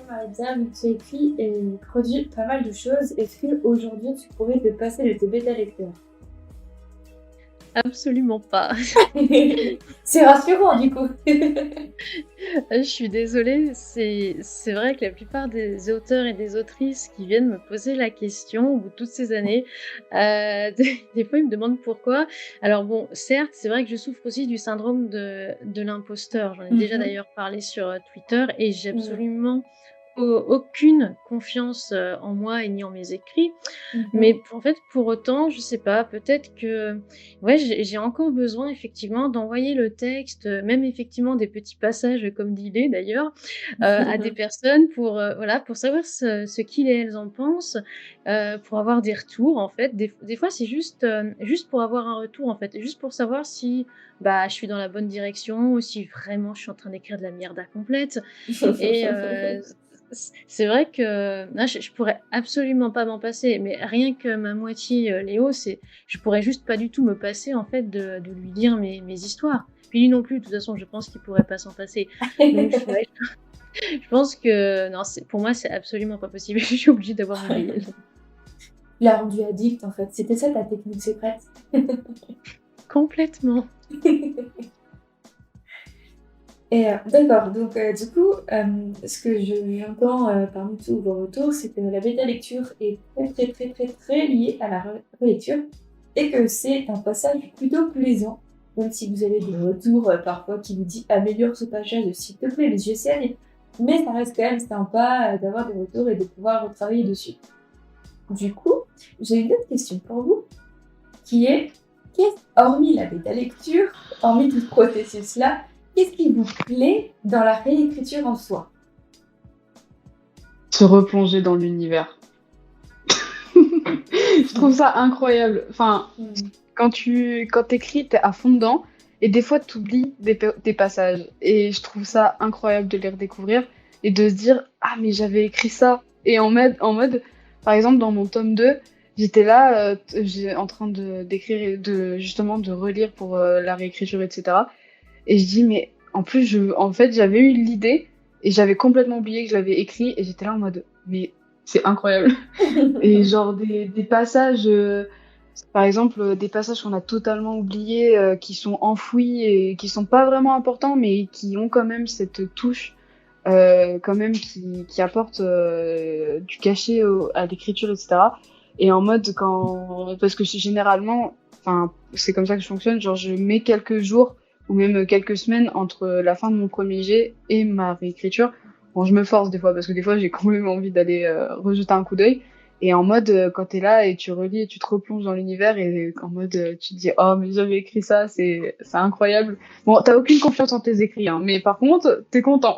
Marie-Pierre, vu que tu écris et produis pas mal de choses, est-ce qu'aujourd'hui tu pourrais te passer de tes bêta-lecteurs? Absolument pas. C'est rassurant du coup. Je suis désolée, c'est vrai que la plupart des auteurs et des autrices qui viennent me poser la question au bout de toutes ces années, des fois ils me demandent pourquoi. Alors bon, certes, c'est vrai que je souffre aussi du syndrome de l'imposteur. J'en ai déjà Mhm. d'ailleurs parlé sur Twitter et j'ai Mhm. absolument aucune confiance en moi et ni en mes écrits. Mhm. Mais en fait, pour autant, je sais pas, peut-être que ouais, j'ai encore besoin effectivement d'envoyer le texte, même effectivement des petits passages comme d'idées d'ailleurs, à des personnes pour, voilà, pour savoir ce qu'ils et elles en pensent, pour avoir des retours en fait. Des fois, c'est juste, juste pour avoir un retour en fait, juste pour savoir si, bah, je suis dans la bonne direction ou si vraiment je suis en train d'écrire de la mierda complète et c'est vrai que là, je pourrais absolument pas m'en passer, mais rien que ma moitié, Léo, je pourrais juste pas du tout me passer, en fait, de lui lire mes histoires. Puis lui non plus, de toute façon, je pense qu'il pourrait pas s'en passer. Donc ouais, je pense que non, pour moi, c'est absolument pas possible. Je suis obligée d'avoir mon réel. Tu l'as rendu addict en fait. C'était ça ta technique secrète. Complètement. Et d'accord, donc du coup, ce que j'entends parmi tous vos retours, c'est que la bêta-lecture est très très très très très liée à la relecture et que c'est un passage plutôt plaisant, même si vous avez des retours parfois qui vous disent améliore ce passage s'il te plaît, les yeux saignent, mais ça reste quand même sympa d'avoir des retours et de pouvoir retravailler dessus. Du coup, j'ai une autre question pour vous, qui est, hormis la bêta-lecture, hormis tout ce processus-là, qu'est-ce qui vous plaît dans la réécriture en soi? Se replonger dans l'univers. Je trouve ça incroyable. Enfin, quand t'écris, t'es à fond dedans, et des fois, t'oublies des passages. Et je trouve ça incroyable de les redécouvrir et de se dire, ah, mais j'avais écrit ça. Et en mode, par exemple, dans mon tome 2, j'étais là, en train d'écrire, justement, de relire pour la réécriture, etc. Et je dis, mais en plus, en fait, j'avais eu l'idée et j'avais complètement oublié que je l'avais écrit, et j'étais là en mode, mais c'est incroyable. Et genre des passages, par exemple, des passages qu'on a totalement oubliés, qui sont enfouis et qui sont pas vraiment importants, mais qui ont quand même cette touche, quand même, qui apporte du cachet à l'écriture, etc. Et en mode, parce que généralement, enfin, c'est comme ça que je fonctionne, genre je mets quelques jours ou même quelques semaines entre la fin de mon premier jet et ma réécriture. Bon, je me force des fois, parce que des fois j'ai quand même envie d'aller rejeter un coup d'œil. Et en mode, quand t'es là et tu relis et tu te replonges dans l'univers, et en mode, tu te dis, oh, mais j'avais écrit ça, c'est incroyable. Bon, t'as aucune confiance en tes écrits, hein, mais par contre, t'es content.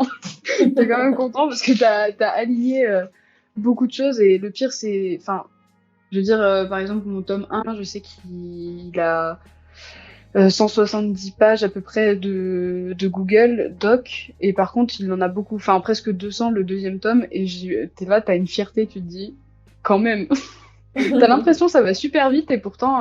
T'es quand même content parce que t'as aligné beaucoup de choses, et le pire, c'est, enfin, je veux dire, par exemple, mon tome 1, je sais qu'il a 170 pages à peu près de Google Doc, et par contre, il en a beaucoup, enfin, presque 200 le deuxième tome, et t'es là, t'as une fierté, tu te dis, quand même. T'as l'impression que ça va super vite, et pourtant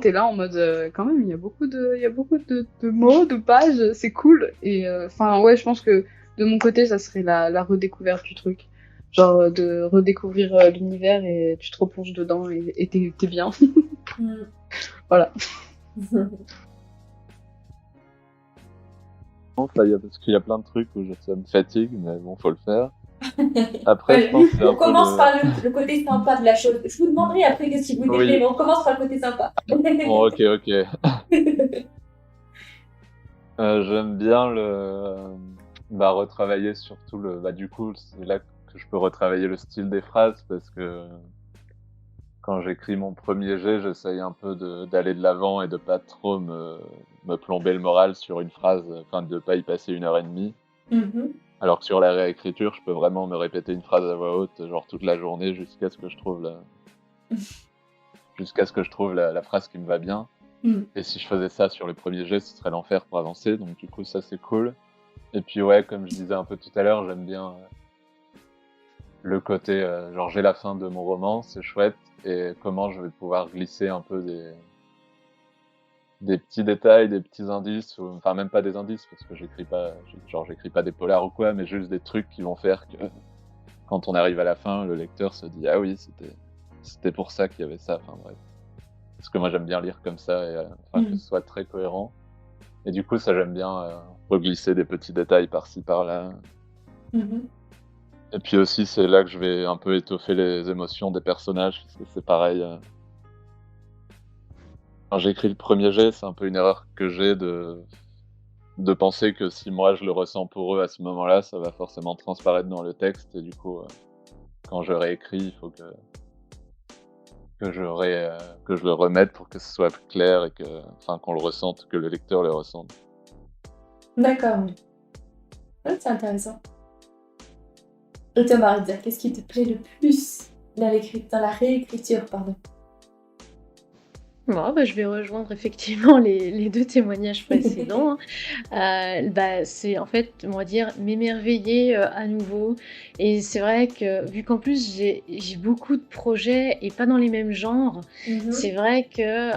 t'es là en mode, quand même, il y a beaucoup de mots, de pages, c'est cool. Et enfin, ouais, je pense que de mon côté, ça serait la redécouverte du truc. Genre, de redécouvrir l'univers, et tu te replonges dedans, et t'es bien. Voilà. Enfin, parce qu'il y a plein de trucs où ça me fatigue, mais bon, faut le faire. Après, je Ouais, pense que c'est on un peu commence par le côté sympa de la chose. Je vous demanderai après qu'est-ce qui vous déplaît, Oui, mais on commence par le côté sympa. bon, ok. J'aime bien retravailler surtout du coup, c'est là que je peux retravailler le style des phrases, parce que quand j'écris mon premier jet, j'essaye un peu d'aller de l'avant et de pas trop me plomber le moral sur une phrase, enfin de pas y passer 1 heure et demie. Mhm. Alors que sur la réécriture, je peux vraiment me répéter une phrase à voix haute, genre toute la journée, jusqu'à ce que je trouve la phrase qui me va bien. Mm. Et si je faisais ça sur le premier jet, ce serait l'enfer pour avancer, donc du coup ça c'est cool. Et puis ouais, comme je disais un peu tout à l'heure, j'aime bien le côté, genre j'ai la fin de mon roman, c'est chouette, et comment je vais pouvoir glisser un peu des petits détails, des petits indices, enfin même pas des indices parce que j'écris pas des polars ou quoi, mais juste des trucs qui vont faire que quand on arrive à la fin, le lecteur se dit ah oui, c'était pour ça qu'il y avait ça. Enfin bref, parce que moi j'aime bien lire comme ça et que ce soit très cohérent. Et du coup, ça j'aime bien reglisser des petits détails par-ci par-là. Et puis aussi, c'est là que je vais un peu étoffer les émotions des personnages, parce que c'est pareil. Quand j'écris le premier jet, c'est un peu une erreur que j'ai de penser que si moi je le ressens pour eux à ce moment-là, ça va forcément transparaître dans le texte. Et du coup, quand je réécris, il faut que je le remette pour que ce soit plus clair et qu'on le ressente, que le lecteur le ressente. D'accord, oui. Ouais, c'est intéressant. Et toi, Marie, qu'est-ce qui te plaît le plus dans la réécriture, pardon? Bon, je vais rejoindre effectivement les 2 témoignages précédents, c'est en fait, on va dire, m'émerveiller, à nouveau et c'est vrai que vu qu'en plus j'ai beaucoup de projets et pas dans les mêmes genres, c'est vrai que,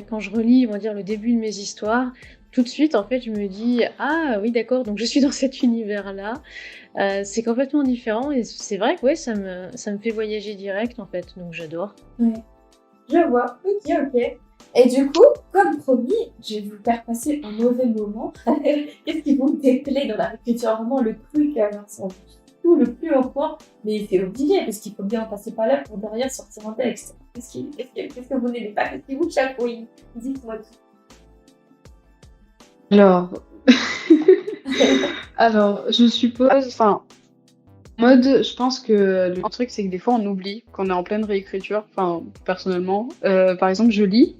quand je relis, on va dire, le début de mes histoires, tout de suite, en fait, je me dis: «Ah oui, d'accord, donc je suis dans cet univers-là». C'est complètement différent et c'est vrai que ouais, ça me fait voyager direct, en fait, donc j'adore. Ouais. Je vois, ok. Et du coup, comme promis, je vais vous faire passer un mauvais moment. Qu'est-ce qui vous déplaît dans la réécriture? Vraiment le truc, tout le plus au point, mais c'est obligé, parce qu'il faut bien passer par là pour derrière sortir un texte. Qu'est-ce que vous n'aimez pas? Qu'est-ce qui vous chatouille? Dites-moi tout. Alors, je suppose, mode, je pense que le truc, c'est que des fois, on oublie qu'on est en pleine réécriture. Enfin, personnellement, par exemple, je lis,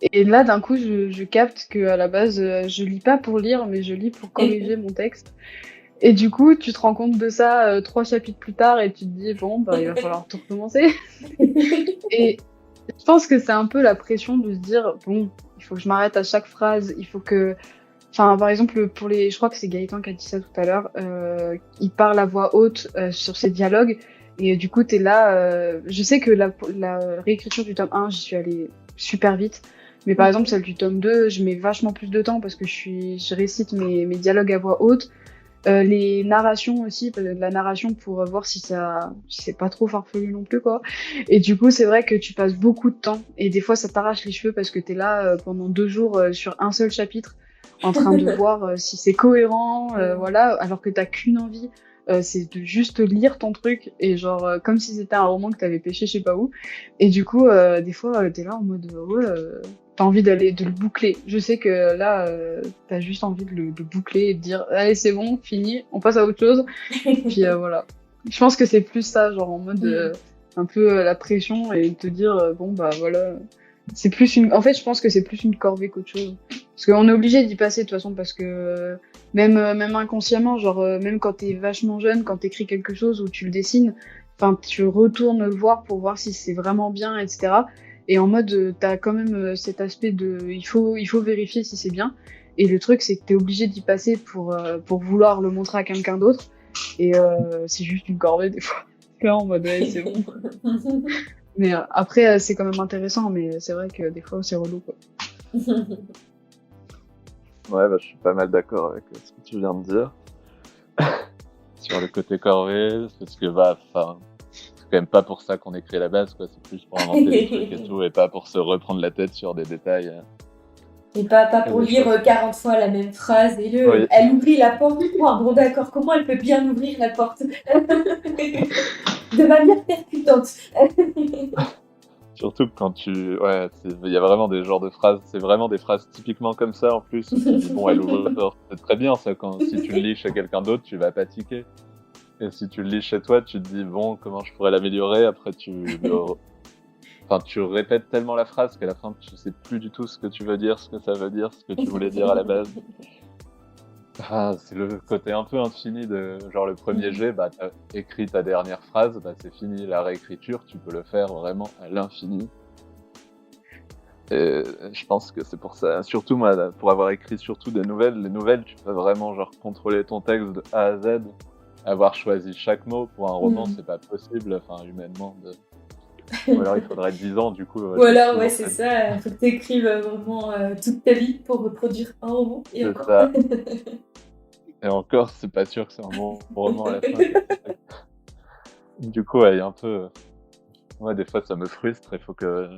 et là, d'un coup, je capte que à la base, je lis pas pour lire, mais je lis pour corriger mon texte. Et du coup, tu te rends compte de ça 3 chapitres plus tard, et tu te dis, bon, il va falloir tout recommencer. Et je pense que c'est un peu la pression de se dire, bon, il faut que je m'arrête à chaque phrase, il faut que... Enfin, par exemple, je crois que c'est Gaëtan qui a dit ça tout à l'heure, il parle à voix haute sur ses dialogues, et du coup, t'es là... je sais que la réécriture du tome 1, j'y suis allée super vite, mais par exemple, celle du tome 2, je mets vachement plus de temps parce que je récite mes dialogues à voix haute. Les narrations aussi, la narration pour voir si c'est pas trop farfelu non plus, quoi. Et du coup, c'est vrai que tu passes beaucoup de temps, et des fois, ça t'arrache les cheveux parce que t'es là pendant 2 jours sur un seul chapitre, en train de voir si c'est cohérent, voilà, alors que t'as qu'une envie, c'est de juste lire ton truc, et genre, comme si c'était un roman que t'avais pêché je sais pas où. Et du coup, des fois, t'es là en mode, t'as envie de le boucler. Je sais que là, t'as juste envie de le boucler et de dire, allez, c'est bon, fini, on passe à autre chose. Puis voilà. Je pense que c'est plus ça, genre en mode un peu la pression, et te dire, bon, voilà. C'est plus en fait, je pense que c'est plus une corvée qu'autre chose. Parce qu'on est obligé d'y passer de toute façon, parce que même inconsciemment, genre même quand t'es vachement jeune, quand t'écris quelque chose ou tu le dessines, enfin tu retournes le voir pour voir si c'est vraiment bien, etc. Et en mode, t'as quand même cet aspect de il faut vérifier si c'est bien. Et le truc, c'est que t'es obligé d'y passer pour vouloir le montrer à quelqu'un d'autre. Et c'est juste une corvée des fois. Là, en mode, ouais, c'est bon. Mais après, c'est quand même intéressant, mais c'est vrai que des fois, c'est relou, quoi. Ouais, je suis pas mal d'accord avec ce que tu viens de dire. Sur le côté corvée, parce que c'est quand même pas pour ça qu'on écrit à la base, quoi. C'est plus pour inventer des trucs et tout, et pas pour se reprendre la tête sur des détails. Et pas pour lire 40 fois la même phrase, et Oui. Elle ouvrit la porte. Bon, d'accord, comment elle peut bien ouvrir la porte? De manière percutante. Surtout que quand il y a vraiment des genres de phrases, c'est vraiment des phrases typiquement comme ça en plus. Tu dis, bon, elle ouvre la porte. C'est très bien ça, si tu le lis chez quelqu'un d'autre, tu vas pas tiquer. Et si tu le lis chez toi, tu te dis, bon, comment je pourrais l'améliorer? Après, tu répètes tellement la phrase qu'à la fin, tu sais plus du tout ce que tu veux dire, ce que ça veut dire, ce que tu voulais dire à la base. C'est le côté un peu infini de genre le premier jet, t'as écrit ta dernière phrase, c'est fini. La réécriture, tu peux le faire vraiment à l'infini. Et je pense que c'est pour ça, surtout moi, pour avoir écrit surtout des nouvelles, les nouvelles, tu peux vraiment genre contrôler ton texte de A à Z, avoir choisi chaque mot. Pour un roman, c'est pas possible, humainement, Ou alors il faudrait 10 ans, du coup. Ou alors, ouais, effectivement, c'est ça, il faut que tu écrives vraiment toute ta vie pour reproduire un roman, et c'est encore. ça. Et encore, c'est pas sûr que c'est un bon roman à la fin. Du coup, ouais, il y a un peu. Ouais, des fois, ça me frustre. Il faut que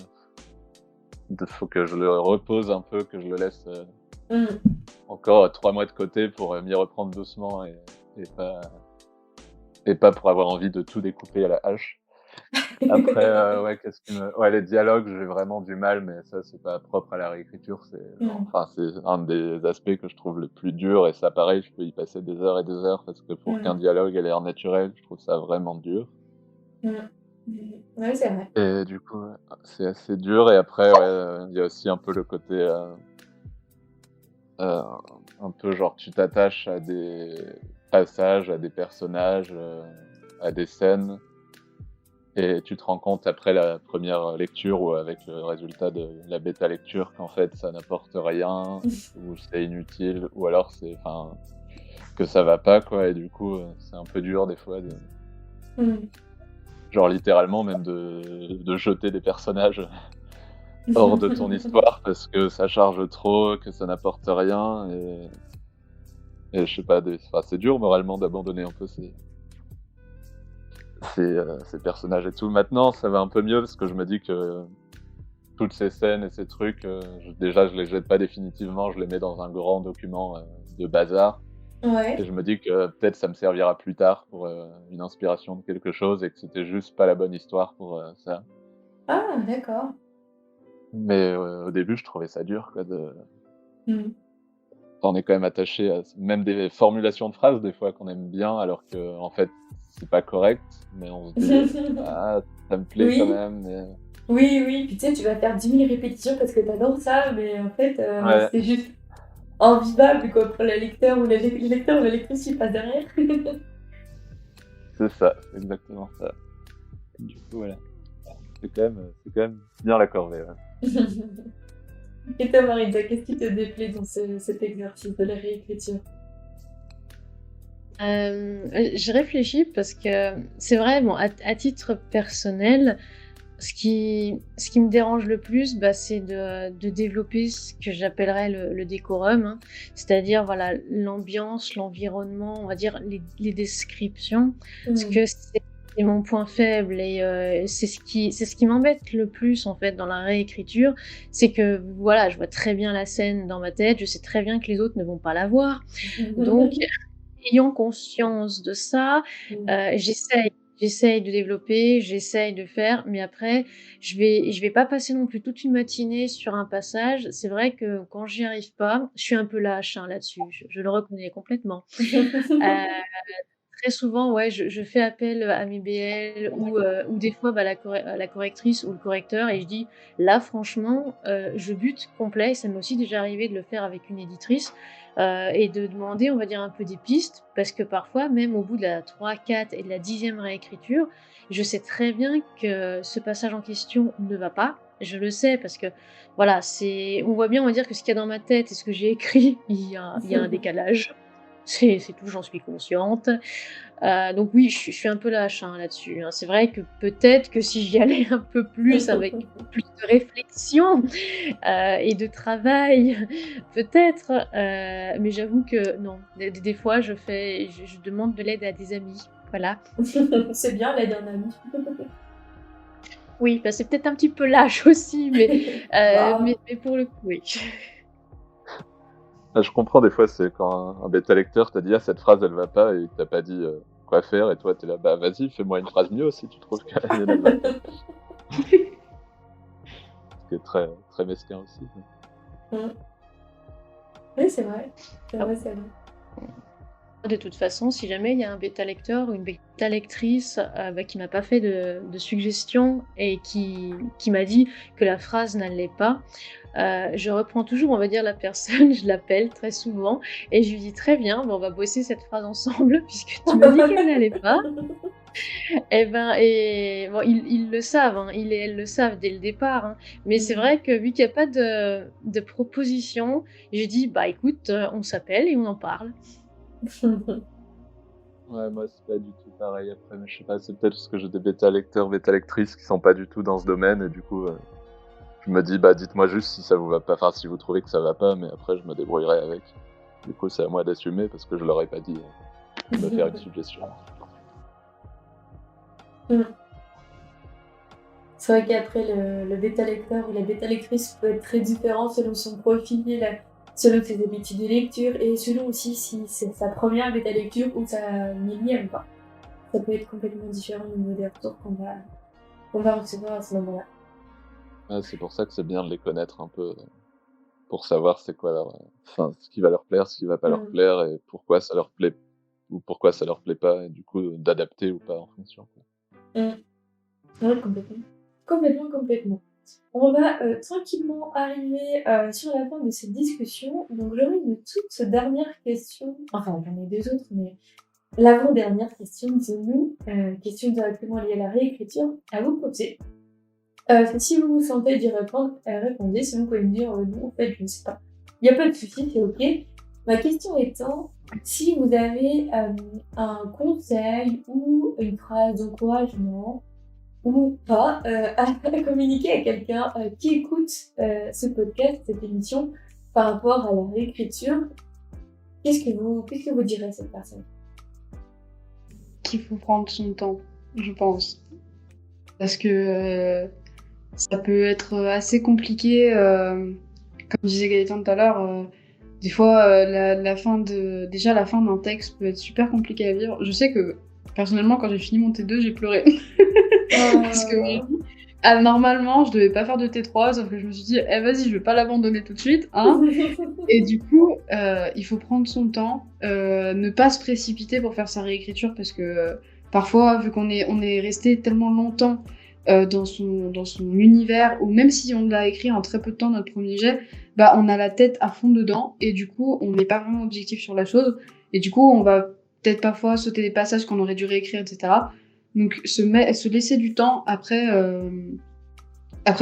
je le repose un peu, que je le laisse encore 3 mois de côté pour m'y reprendre doucement et pas pour avoir envie de tout découper à la hache. Après, ouais, les dialogues, j'ai vraiment du mal, mais ça, c'est pas propre à la réécriture. Enfin, c'est un des aspects que je trouve le plus dur, et ça, pareil, je peux y passer des heures et des heures, parce que pour qu'un dialogue ait l'air naturel, je trouve ça vraiment dur. Ouais, c'est vrai. Et du coup, ouais, c'est assez dur. Et après, ouais, il y a aussi un peu le côté un peu genre tu t'attaches à des passages, à des personnages, à des scènes, et tu te rends compte après la première lecture ou avec le résultat de la bêta lecture qu'en fait ça n'apporte rien, ou c'est inutile, ou alors que ça va pas, quoi. Et du coup, c'est un peu dur des fois genre littéralement même de jeter des personnages hors de ton histoire parce que ça charge trop, que ça n'apporte rien, et je sais pas, c'est dur moralement d'abandonner un peu ces personnages et tout. Maintenant, ça va un peu mieux parce que je me dis que toutes ces scènes et ces trucs, déjà je les jette pas définitivement, je les mets dans un grand document de bazar. Ouais. Et je me dis que peut-être ça me servira plus tard pour une inspiration de quelque chose, et que c'était juste pas la bonne histoire pour ça. Ah, d'accord. Mais au début, je trouvais ça dur, quoi, Mm. on est quand même attaché à même des formulations de phrases des fois qu'on aime bien, alors que en fait c'est pas correct, mais on se dit ah, ça me plaît quand Oui, même. oui, puis tu sais, tu vas faire 10 000 répétitions parce que t'adores ça, mais en fait, Ouais, c'est juste invivable, quoi, pour le lecteur ou le lecteur ou la lectrice qui passe derrière. c'est ça, c'est exactement ça. Du coup, voilà, c'est quand même bien la corvée. Ouais. Et toi, Marisa, qu'est-ce qui te déplaît dans cet exercice de la réécriture? Je réfléchis parce que c'est vrai, bon, à titre personnel, ce qui me dérange le plus, bah, c'est de développer ce que j'appellerais le décorum, hein. C'est-à-dire, voilà, l'ambiance, l'environnement, on va dire les descriptions, parce que c'est mon point faible, et c'est ce qui m'embête le plus en fait dans la réécriture, c'est que voilà, je vois très bien la scène dans ma tête, je sais très bien que les autres ne vont pas la voir, donc ayant conscience de ça, j'essaye de développer, j'essaye de faire, mais après je vais pas passer non plus toute une matinée sur un passage. C'est vrai que quand j'y arrive pas, je suis un peu lâche, hein, là-dessus, je le reconnais complètement. Heu, Très souvent, ouais, je fais appel à mes BL, ou des fois, bah, la correctrice ou le correcteur, et je dis: «Là franchement, je bute complet». Ça m'est aussi déjà arrivé de le faire avec une éditrice, et de demander, on va dire, un peu des pistes, parce que parfois, même au bout de la 3, 4 et de la 10e réécriture, je sais très bien que ce passage en question ne va pas. Je le sais parce que, voilà, on voit bien, on va dire, que ce qu'il y a dans ma tête et ce que j'ai écrit, il y a un décalage. C'est tout, j'en suis consciente. Donc oui, je suis un peu lâche, hein, là-dessus, hein. C'est vrai que peut-être que si j'y allais un peu plus, avec plus de réflexion, et de travail, peut-être, mais j'avoue que non. Des fois, je demande de l'aide à des amis, voilà. C'est bien l'aide d'un ami. Oui, bah, c'est peut-être un petit peu lâche aussi, Waouh. mais pour le coup, oui. Ah, je comprends, des fois c'est quand un bêta lecteur t'a dit ah, cette phrase elle va pas, et il t'a pas dit quoi faire, et toi t'es là, bah vas-y, fais-moi une phrase mieux si tu trouves qu'elle elle va pas. Ce qui est très, très mesquin aussi. Oui, c'est vrai. C'est Ah. vrai, c'est vrai. De toute façon, si jamais il y a un bêta lecteur ou une bêta lectrice, bah, qui m'a pas fait de suggestions, et qui m'a dit que la phrase n'allait pas, je reprends toujours, on va dire, la personne, je l'appelle très souvent et je lui dis: «Très bien, bah, on va bosser cette phrase ensemble puisque tu me dis qu'elle n'allait pas». Et bon, ils le savent, hein, ils et elles le savent dès le départ, hein, mais c'est vrai que vu qu'il y a pas de proposition, j'ai dit: «Bah, écoute, on s'appelle et on en parle». Ouais, moi c'est pas du tout pareil après, mais je sais pas, c'est peut-être parce que j'ai des bêta-lecteurs, bêta-lectrices qui sont pas du tout dans ce domaine, et du coup, je me dis, bah dites-moi juste si ça vous va pas, enfin si vous trouvez que ça va pas, mais après je me débrouillerai avec. Du coup, c'est à moi d'assumer parce que je leur ai pas dit de me faire une suggestion. C'est vrai qu'après, le bêta-lecteur ou la bêta-lectrice peut être très différent selon son profil, selon ses habitudes de lecture et selon aussi si c'est sa première bêta-lecture ou sa millième. Quoi. Ça peut être complètement différent au niveau des retours qu'on va recevoir à ce moment-là. Ouais, c'est pour ça que c'est bien de les connaître un peu, pour savoir c'est quoi leur, enfin, ce qui va leur plaire, ce qui va pas leur plaire, et pourquoi ça leur plaît ou pourquoi ça leur plaît pas, et du coup d'adapter ou pas en fonction. Ouais, complètement. On va tranquillement arriver sur la fin de cette discussion. Donc j'aurai une toute dernière question, enfin j'en ai deux autres, mais l'avant-dernière question, disons-nous, question directement liée à la réécriture, à vous poser. Si vous vous sentez d'y répondre, répondez, sinon vous pouvez me dire non, en fait je ne sais pas. Il n'y a pas de souci, c'est ok. Ma question étant, si vous avez un conseil ou une phrase d'encouragement, ou pas, à communiquer à quelqu'un qui écoute ce podcast, cette émission, par rapport à la réécriture, qu'est-ce que vous direz à cette personne? Qu'il faut prendre son temps, je pense. Parce que ça peut être assez compliqué, comme disait Gaëtan tout à l'heure, des fois la fin d'un texte peut être super compliqué à lire. Je sais que personnellement quand j'ai fini mon T2 j'ai pleuré. Parce que normalement je devais pas faire de T3, sauf que je me suis dit vas-y je vais pas l'abandonner tout de suite, hein. Et du coup il faut prendre son temps, ne pas se précipiter pour faire sa réécriture, parce que parfois vu qu'on est resté tellement longtemps dans son univers, ou même si on l'a écrit en très peu de temps notre premier jet, bah on a la tête à fond dedans, et du coup on n'est pas vraiment objectif sur la chose, et du coup on va peut-être parfois sauter des passages qu'on aurait dû réécrire, etc. Donc se laisser du temps après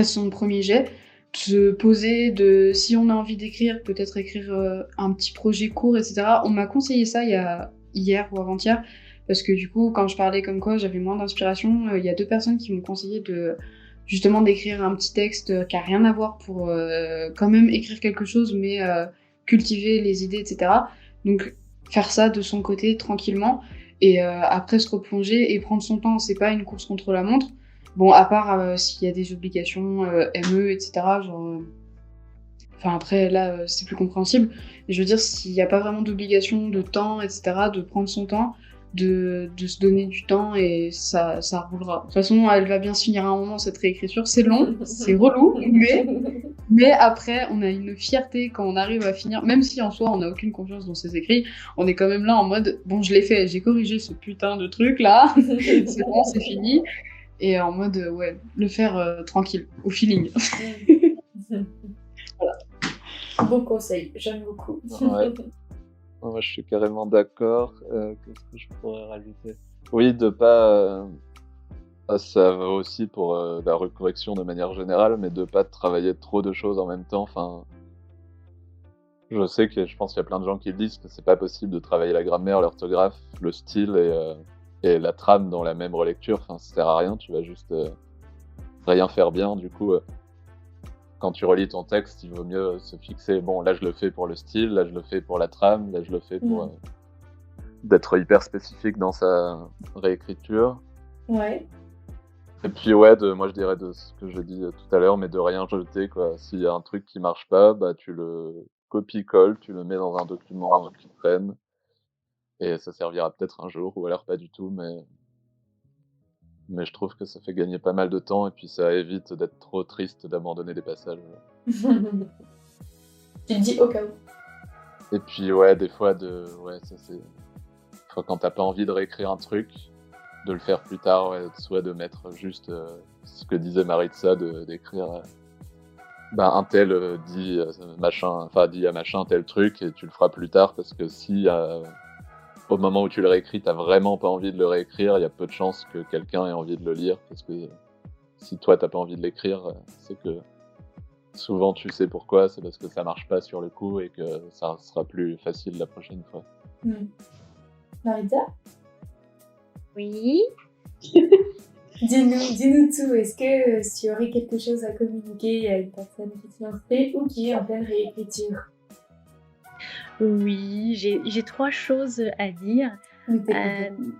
son premier jet, se poser, si on a envie d'écrire, peut-être écrire un petit projet court, etc. On m'a conseillé ça hier ou avant-hier, parce que du coup, quand je parlais comme quoi j'avais moins d'inspiration, il y a 2 personnes qui m'ont conseillé justement d'écrire un petit texte qui a rien à voir, pour quand même écrire quelque chose, mais cultiver les idées, etc. Donc faire ça de son côté tranquillement, et après se replonger et prendre son temps. C'est pas une course contre la montre. Bon, à part s'il y a des obligations ME, etc. Genre, enfin après là c'est plus compréhensible. Mais je veux dire, s'il n'y a pas vraiment d'obligation de temps, etc., de prendre son temps, de se donner du temps, et ça roulera. De toute façon, elle va bien se finir à un moment, cette réécriture. C'est long, c'est relou, mais après on a une fierté quand on arrive à finir, même si en soi on n'a aucune confiance dans ses écrits. On est quand même là en mode bon, je l'ai fait, j'ai corrigé ce putain de truc là, c'est bon, c'est fini. Et en mode, ouais, le faire tranquille, au feeling. Voilà. Bon conseil, j'aime beaucoup. Ouais. Moi, je suis carrément d'accord. Qu'est-ce que je pourrais rajouter? Oui, de pas... ça va aussi pour la recorrection de manière générale, mais de pas travailler trop de choses en même temps. Enfin, je sais que je pense qu'il y a plein de gens qui disent que c'est pas possible de travailler la grammaire, l'orthographe, le style et la trame dans la même relecture. Enfin, ça sert à rien, tu vas juste rien faire bien. Du coup, quand tu relis ton texte, il vaut mieux se fixer, bon, là je le fais pour le style, là je le fais pour la trame, là je le fais pour d'être hyper spécifique dans sa réécriture. Ouais. Et puis ouais, moi je dirais de ce que j'ai dit tout à l'heure, mais de rien jeter, quoi. S'il y a un truc qui marche pas, bah tu le copies-colles, tu le mets dans un document qui traîne, et ça servira peut-être un jour, ou alors pas du tout, mais je trouve que ça fait gagner pas mal de temps, et puis ça évite d'être trop triste d'abandonner des passages. Tu te dis au cas où. Et puis ouais, des fois, ça c'est... quand t'as pas envie de réécrire un truc, de le faire plus tard, ouais, soit de mettre juste ce que disait Maritza, d'écrire un tel dit à machin tel truc, et tu le feras plus tard, parce que si au moment où tu le réécris, t'as vraiment pas envie de le réécrire, il y a peu de chances que quelqu'un ait envie de le lire, parce que si toi t'as pas envie de l'écrire, c'est que souvent tu sais pourquoi, c'est parce que ça marche pas sur le coup et que ça sera plus facile la prochaine fois. Maritza ? Oui. Dis-nous tout. Est-ce que tu aurais quelque chose à communiquer à une personne qui se lancerait ou qui est en pleine réécriture? Oui, j'ai 3 choses à dire. Nous t'écoutons.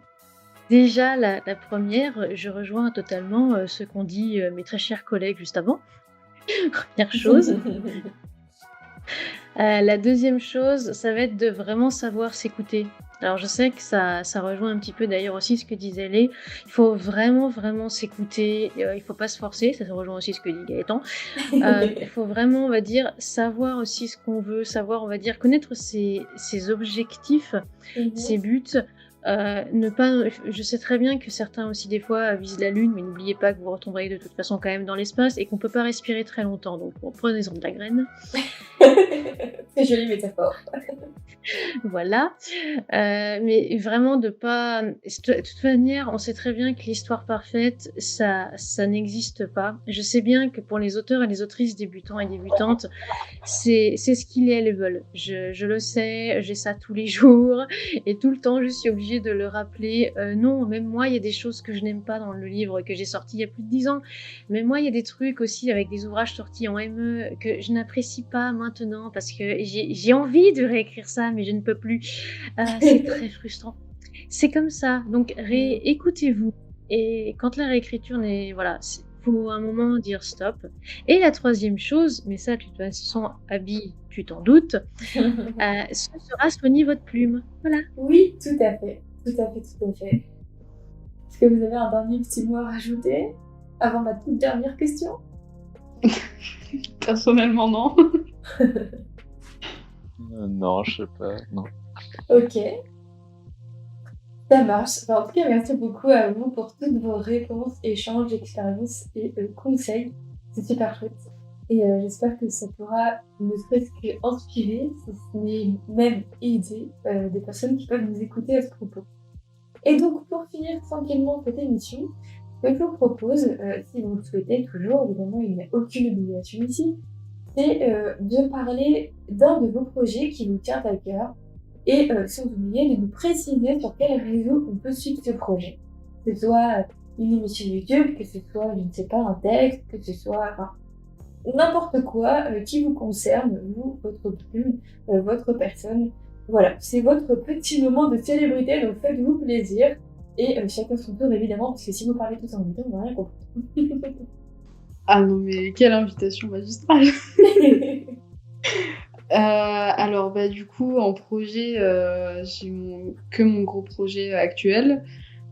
Déjà, la première, je rejoins totalement ce qu'ont dit mes très chers collègues juste avant. Première chose. La deuxième chose, ça va être de vraiment savoir s'écouter. Alors je sais que ça rejoint un petit peu d'ailleurs aussi ce que disait Lé. Il faut vraiment, vraiment s'écouter. Il faut pas se forcer. Ça rejoint aussi ce que dit Gaëtan. Il faut vraiment, on va dire, savoir aussi ce qu'on veut, savoir, on va dire, connaître ses objectifs, ses buts. Ne pas, je sais très bien que certains aussi des fois visent la lune, mais n'oubliez pas que vous retomberez de toute façon quand même dans l'espace et qu'on peut pas respirer très longtemps. Donc prenez-en de la graine. C'est jolie métaphore. Voilà. Mais vraiment de pas... De toute manière, on sait très bien que l'histoire parfaite, ça n'existe pas. Je sais bien que pour les auteurs et les autrices débutants et débutantes, c'est ce qu'ils et elles veulent. Je le sais, j'ai ça tous les jours et tout le temps, je suis obligée de le rappeler. Non, même moi, il y a des choses que je n'aime pas dans le livre que j'ai sorti il y a plus de 10 ans. Même moi, il y a des trucs aussi avec des ouvrages sortis en ME que je n'apprécie pas maintenant parce que j'ai envie de réécrire ça, mais je ne peux plus. C'est très frustrant. C'est comme ça. Donc, écoutez-vous. Et quand la réécriture n'est... Voilà, faut à un moment dire stop. Et la troisième chose, mais ça, de toute façon, Abby, tu t'en doutes, ce sera soigner votre plume. Voilà. Oui, tout à fait. Tout à fait, tout à fait. Est-ce que vous avez un dernier petit mot à rajouter avant ma toute dernière question? Personnellement, non. Non, je sais pas. Non. Ok. Ça marche. Enfin, en tout cas, merci beaucoup à vous pour toutes vos réponses, échanges, expériences et conseils. C'est super chouette. Et j'espère que ça pourra ne serait-ce qu'inspirer, si ce n'est même aider des personnes qui peuvent nous écouter à ce propos. Et donc, pour finir tranquillement cette émission, ce que je vous propose, si vous le souhaitez toujours, évidemment, il n'y a aucune obligation ici, c'est de parler d'un de vos projets qui vous tient à cœur et sans oublier de nous préciser sur quel réseau on peut suivre ce projet. Que ce soit une émission YouTube, que ce soit, je ne sais pas, un texte, que ce soit n'importe quoi qui vous concerne, vous, votre plume, votre personne. Voilà, c'est votre petit moment de célébrité, donc faites-vous plaisir. Et chacun son tour, évidemment, parce que si vous parlez tous en même temps, on va rien comprendre. Ah non, mais quelle invitation magistrale. Alors, bah, du coup, en projet, j'ai que mon gros projet actuel.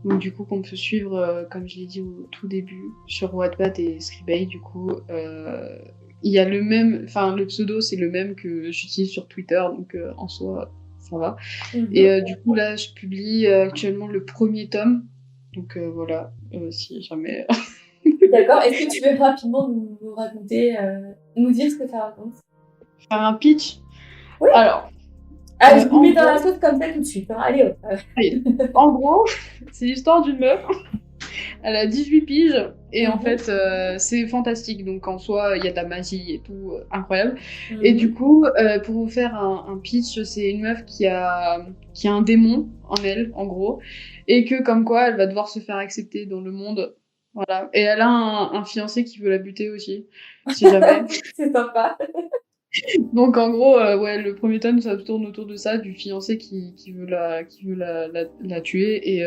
Donc, du coup, qu'on peut suivre, comme je l'ai dit au tout début, sur Wattpad et Scribd. Du coup, il y a le même, enfin, le pseudo, c'est le même que j'utilise sur Twitter. Donc, en soi, ça va. Et du coup, là, je publie actuellement le premier tome. Donc, voilà, si jamais. D'accord, est-ce que tu peux rapidement nous raconter, nous dire ce que ça raconte? Faire un pitch. Oui. Alors. Ah, je vous mets dans la sauce comme ça tout de suite. Hein. Allez hop. En gros, c'est l'histoire d'une meuf. Elle a 18 piges et en fait, c'est fantastique. Donc en soi, il y a de la magie et tout, incroyable. Et du coup, pour vous faire un pitch, c'est une meuf qui a un démon en elle, en gros, et que comme quoi, elle va devoir se faire accepter dans le monde. Voilà. Et elle a un fiancé qui veut la buter aussi, si jamais. C'est sympa. Donc en gros, ouais, le premier tome, ça tourne autour de ça, du fiancé qui veut la tuer et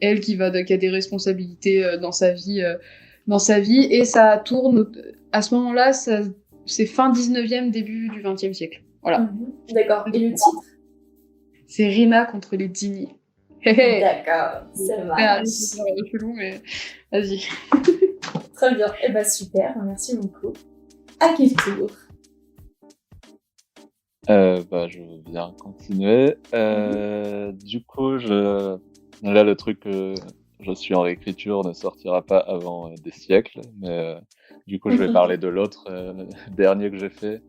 elle qui a des responsabilités dans sa vie, et ça tourne à ce moment-là, c'est fin 19e, début du 20e siècle. Voilà. D'accord. Et le titre? C'est Rina contre les Dini. D'accord, ça marche. C'est chelou, mais vas-y. Très bien. Eh ben super, merci beaucoup. À quel tour? Je veux bien continuer. Du coup, là, le truc que je suis en réécriture ne sortira pas avant des siècles, mais du coup, je vais parler de l'autre dernier que j'ai fait,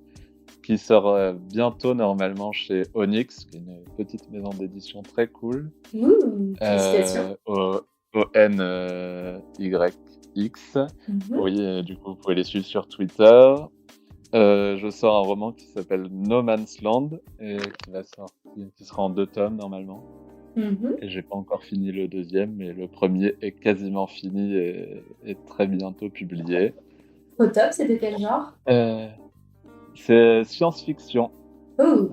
qui sort bientôt normalement chez Onyx, qui est une petite maison d'édition très cool. Félicitations. ONYX. Oui, du coup, vous pouvez les suivre sur Twitter. Je sors un roman qui s'appelle No Man's Land et qui sera en 2 tomes normalement. Mhm. Et j'ai pas encore fini le deuxième, mais le premier est quasiment fini et très bientôt publié. Au top, c'est de quel genre? C'est science-fiction. Oh,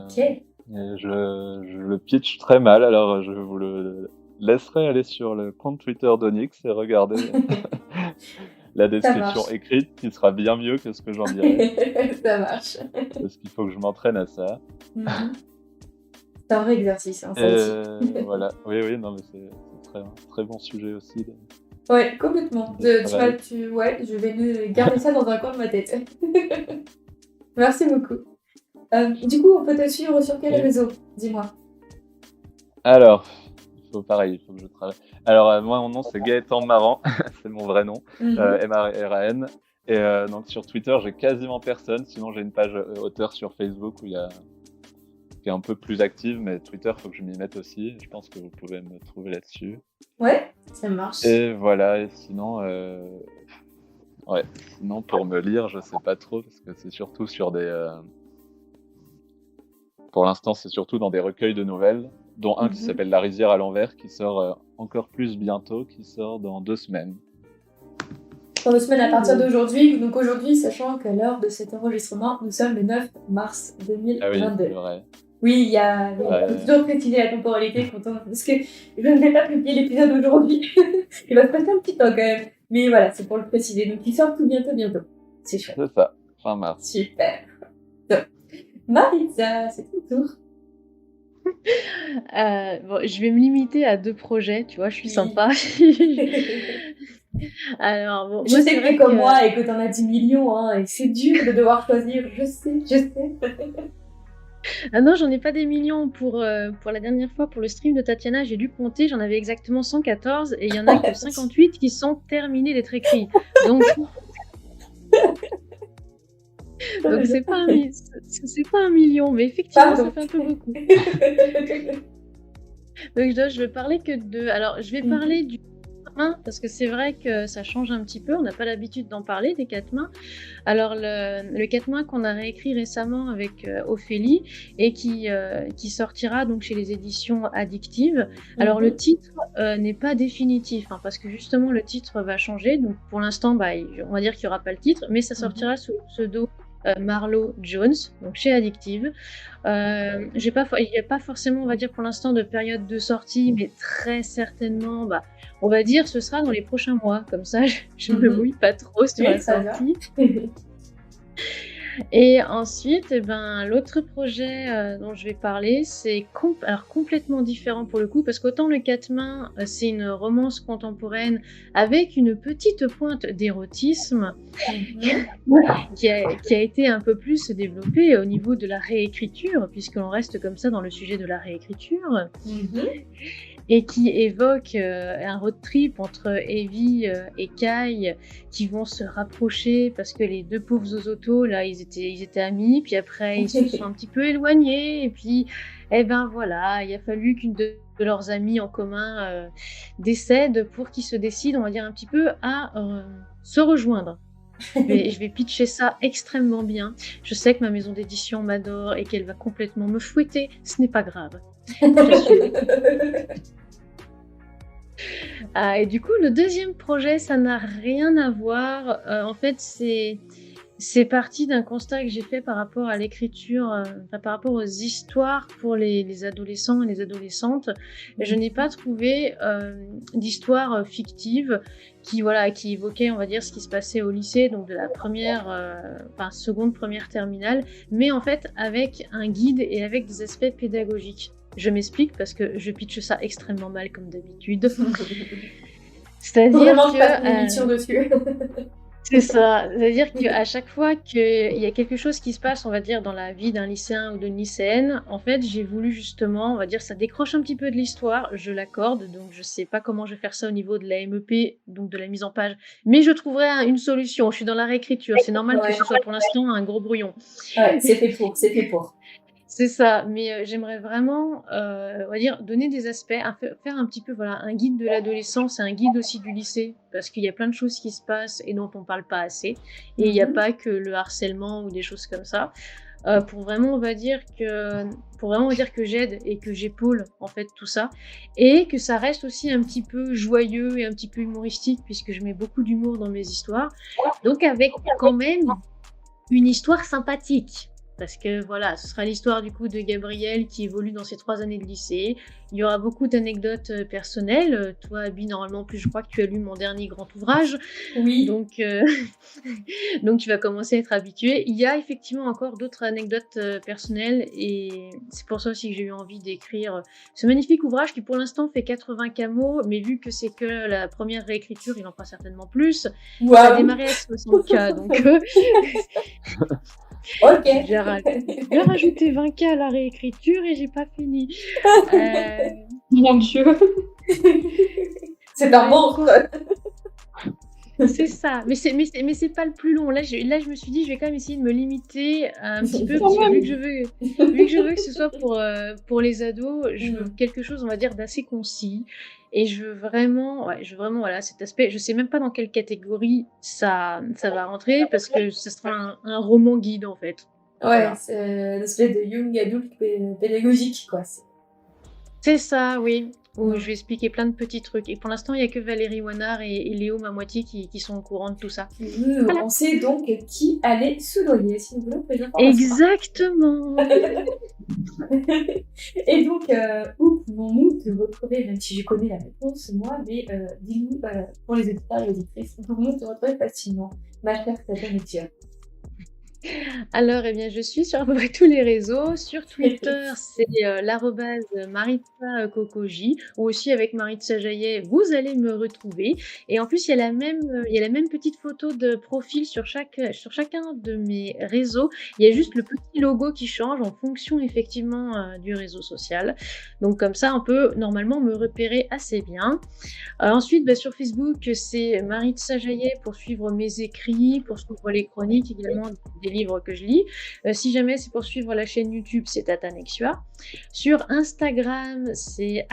Ok. ok. Et je le pitch très mal, alors je vous le laisserai aller sur le compte Twitter d'Onyx et regarder la description marche. écrite qui sera bien mieux que ce que j'en dirai. Ça marche. Parce qu'il faut que je m'entraîne à ça. Mhm. C'est un vrai exercice, hein, ça aussi. Voilà. Oui, non, mais c'est un très bon sujet aussi. Ouais, complètement. Ouais, je vais garder ça dans un coin de ma tête. Merci beaucoup. Du coup, on peut te suivre sur quel réseau? Dis-moi. Alors, il faut que je travaille. Alors, moi, mon nom, c'est Gaëtan Marant. C'est mon vrai nom. M-A-R-A-N. Et donc, sur Twitter, j'ai quasiment personne. Sinon, j'ai une page auteur sur Facebook qui est un peu plus active. Mais Twitter, il faut que je m'y mette aussi. Je pense que vous pouvez me trouver là-dessus. Ouais, ça marche. Et voilà. Et sinon, sinon, pour me lire, je sais pas trop. Parce que c'est surtout sur des... Pour l'instant, c'est surtout dans des recueils de nouvelles, dont un qui s'appelle La rizière à l'envers, qui sort encore plus bientôt, qui sort dans 2 semaines. Dans 2 semaines à partir d'aujourd'hui. Donc aujourd'hui, sachant qu'à l'heure de cet enregistrement, nous sommes le 9 mars 2022. Ah oui, c'est vrai. Oui, il faut toujours préciser la temporalité parce que je ne vais pas publier l'épisode aujourd'hui. Il va se passer un petit temps quand même. Mais voilà, c'est pour le préciser. Donc il sort tout bientôt. C'est chouette. C'est ça, fin mars. Super. Donc, Maritza, c'est ton tour. Bon, je vais me limiter à 2 projets, tu vois, je suis sympa. Alors, bon, je moi, sais que t'es comme moi et que t'en as 10 millions, hein, et c'est dur de devoir choisir, je sais. Ah non, j'en ai pas des millions. Pour la dernière fois, pour le stream de Tatiana, j'ai dû compter, j'en avais exactement 114 et il y en a que 58 qui sont terminés d'être écrits. Donc c'est pas un million, mais effectivement, ça fait un peu beaucoup. Donc je vais parler que de... Alors, je vais parler du 4 mains, parce que c'est vrai que ça change un petit peu. On n'a pas l'habitude d'en parler, des 4 mains. Alors, le 4 mains qu'on a réécrit récemment avec Ophélie et qui sortira donc chez les éditions Addictive. Alors, le titre n'est pas définitif, hein, parce que justement, le titre va changer. Donc, pour l'instant, on va dire qu'il n'y aura pas le titre, mais ça sortira sous le pseudo Marlo Jones, donc chez Addictive. Il n'y a pas forcément, on va dire, pour l'instant de période de sortie, mais très certainement, on va dire, ce sera dans les prochains mois. Comme ça, je me mouille pas trop sur la sortie. Et ensuite, l'autre projet dont je vais parler, c'est complètement différent pour le coup, parce qu'autant le 4 mains, c'est une romance contemporaine avec une petite pointe d'érotisme qui a été un peu plus développée au niveau de la réécriture, puisqu'on reste comme ça dans le sujet de la réécriture. Et qui évoque un road trip entre Evie et Kai qui vont se rapprocher parce que les 2 pauvres Zozoto, là, ils étaient amis, puis après ils se sont un petit peu éloignés, et puis voilà, il a fallu qu'une de leurs amies en commun décède pour qu'ils se décident, on va dire, un petit peu à se rejoindre. Je vais pitcher ça extrêmement bien. Je sais que ma maison d'édition m'adore et qu'elle va complètement me fouetter, ce n'est pas grave. Et du coup, le deuxième projet, ça n'a rien à voir. En fait, c'est parti d'un constat que j'ai fait par rapport à l'écriture, par rapport aux histoires pour les adolescents et les adolescentes. Je n'ai pas trouvé d'histoire fictive qui évoquait, on va dire, ce qui se passait au lycée, donc de la seconde, première, terminale, mais en fait avec un guide et avec des aspects pédagogiques. Je m'explique parce que je pitche ça extrêmement mal comme d'habitude. C'est-à-dire que dessus. c'est ça. C'est-à-dire qu'à chaque fois qu'il y a quelque chose qui se passe, on va dire, dans la vie d'un lycéen ou d'une lycéenne, en fait, j'ai voulu justement, on va dire, ça décroche un petit peu de l'histoire, je l'accorde, donc je sais pas comment je vais faire ça au niveau de la MEP, donc de la mise en page, mais je trouverai une solution. Je suis dans la réécriture, c'est normal que ce soit pour l'instant un gros brouillon. Ouais, c'est fait pour. C'est ça, mais j'aimerais vraiment, on va dire, donner des aspects, faire un petit peu, un guide de l'adolescence et un guide aussi du lycée, parce qu'il y a plein de choses qui se passent et dont on parle pas assez, et il n'y a pas que le harcèlement ou des choses comme ça. pour vraiment, on va dire que j'aide et que j'épaule en fait tout ça, et que ça reste aussi un petit peu joyeux et un petit peu humoristique puisque je mets beaucoup d'humour dans mes histoires. Donc avec quand même une histoire sympathique. Parce que voilà, ce sera l'histoire du coup de Gabriel qui évolue dans ses 3 années de lycée. Il y aura beaucoup d'anecdotes personnelles. Toi, Abby, normalement, plus je crois que tu as lu mon dernier grand ouvrage. Oui. Donc, donc tu vas commencer à être habitué. Il y a effectivement encore d'autres anecdotes personnelles et c'est pour ça aussi que j'ai eu envie d'écrire ce magnifique ouvrage qui pour l'instant fait 80 mots, mais vu que c'est que la première réécriture, il en fera certainement plus. Wow. Ça a démarré à 60K, donc ok. j'ai rajouté 20K à la réécriture et j'ai pas fini. Mon Dieu. C'est un monstre. C'est ça, mais c'est pas le plus long. Là, je me suis dit, je vais quand même essayer de me limiter un petit peu, parce que vu que je veux que ce soit pour les ados, je veux quelque chose, on va dire, d'assez concis. Et je veux vraiment, voilà, cet aspect. Je sais même pas dans quelle catégorie ça va rentrer, parce que ce sera un roman guide, en fait. Ouais, voilà. C'est l'aspect de young adulte pédagogique, quoi. C'est ça, oui. Où je vais expliquer plein de petits trucs. Et pour l'instant, il n'y a que Valérie Wanard et Léo Mamoiti qui sont au courant de tout ça. Voilà. On sait donc qui allait soudoyer, si nous voulons plus d'informations. Exactement. Et donc, où pouvons-nous te retrouver, même si je connais la réponse, moi, mais dis-nous, pour les auditeurs et les auditrices, où pouvons-nous te retrouver facilement, ma chère Satanithia? Alors, eh bien, je suis sur à peu près tous les réseaux. Sur Twitter, c'est l'arrobase Maritza Kokoji, ou aussi avec Maritza Jaillet, vous allez me retrouver. Et en plus, il y a la même petite photo de profil sur chacun de mes réseaux. Il y a juste le petit logo qui change en fonction effectivement du réseau social. Donc comme ça, on peut normalement me repérer assez bien. Ensuite, sur Facebook, c'est Maritza Jaillet pour suivre mes écrits, pour suivre les chroniques également des livres que je lis. Si jamais c'est pour suivre la chaîne YouTube, c'est Tatanexua. Sur Instagram, c'est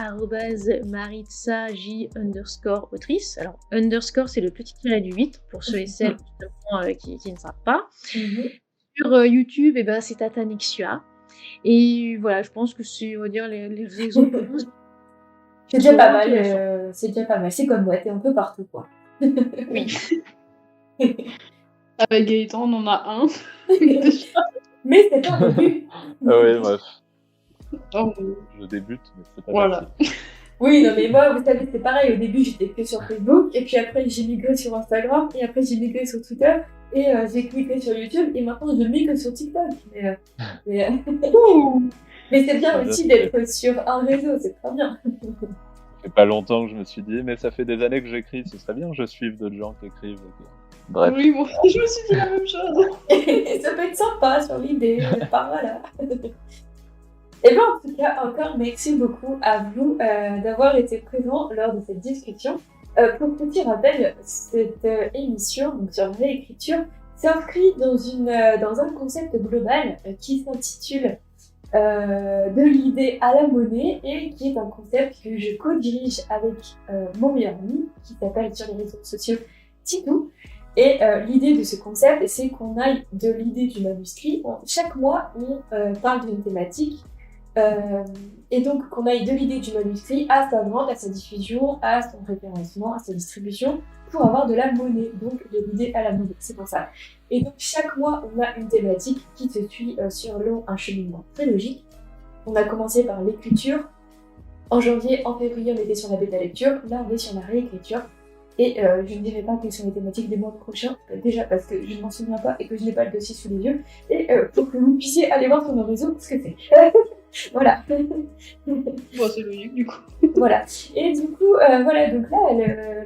@maritza_j_autrice. Alors, underscore, c'est le petit tiret du 8 pour ceux et celles qui ne savent pas. Sur YouTube, c'est Tatanexua. Et voilà, je pense que c'est, on va dire, les réseaux. C'est déjà pas mal, c'est déjà pas mal. C'est comme moi, t'es un peu partout, quoi. Oui. Avec Gaëtan, on en a un. Mais c'est pas au début. Ah oui, bref. Oh. Je débute, mais c'est pas voilà. Oui, non, mais moi, vous savez, c'est pareil. Au début, j'étais que sur Facebook, et puis après, j'ai migré sur Instagram, et après, j'ai migré sur Twitter, et j'ai cliqué sur YouTube, et maintenant, je migre sur TikTok. Mais c'est bien aussi d'être sur un réseau, c'est très bien. Ça fait pas longtemps que je me suis dit, mais ça fait des années que j'écris, ce serait bien que je suive d'autres gens qui écrivent. Bref. Oui, bon, je me suis dit la même chose. Ça peut être sympa sur l'idée, par voilà. Et bien, en tout cas, encore merci beaucoup à vous d'avoir été présents lors de cette discussion. Pour petit rappel, cette émission, donc sur réécriture, s'inscrit dans un concept global qui s'intitule de l'idée à la monnaie et qui est un concept que je co-dirige avec mon meilleur ami qui s'appelle sur les réseaux sociaux Titou. Et l'idée de ce concept, c'est qu'on aille de l'idée du manuscrit. Chaque mois, on parle d'une thématique. Et donc qu'on aille de l'idée du manuscrit à sa vente, à sa diffusion, à son référencement, à sa distribution, pour avoir de la monnaie, donc de l'idée à la monnaie, c'est pour ça. Et donc chaque mois, on a une thématique qui se suit sur un cheminement très logique. On a commencé par l'écriture. En janvier, en février, on était sur la bêta lecture. Là, on est sur la réécriture. Et je ne dirai pas quelles sont les thématiques des mois prochains, déjà parce que je ne m'en souviens pas et que je n'ai pas le dossier sous les yeux, et pour que vous puissiez aller voir sur nos réseaux ce que c'est. Voilà. Bon, c'est logique du coup. Voilà. Et du coup, voilà, donc là,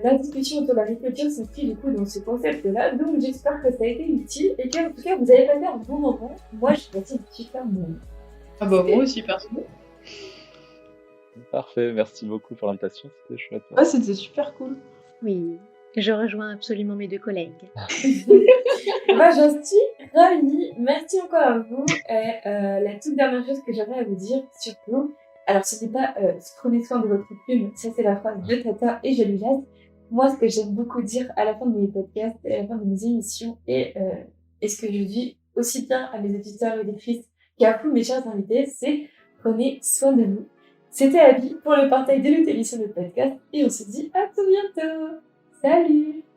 la discussion autour de la réécriture s'inscrit du coup dans ce concept-là, donc j'espère que ça a été utile et que, en tout cas, vous avez passé un bon moment. Moi, j'ai passé un super moment. Ah bah moi aussi, perso. Parfait, merci beaucoup pour l'invitation, c'était chouette. Ouais, c'était super cool. Oui, je rejoins absolument mes deux collègues. Moi, j'en suis ravie. Merci encore à vous. Et la toute dernière chose que j'aurais à vous dire, surtout, alors ce n'est pas prenez soin de votre plume, ça c'est la phrase de Tata et je lui laisse. Moi, ce que j'aime beaucoup dire à la fin de mes podcasts, à la fin de mes émissions, et ce que je dis aussi bien à mes auditeurs et auditrices qu'à vous, mes chers invités, c'est prenez soin de vous. C'était Abby pour le partage de notre émission de podcast et on se dit à tout bientôt. Salut!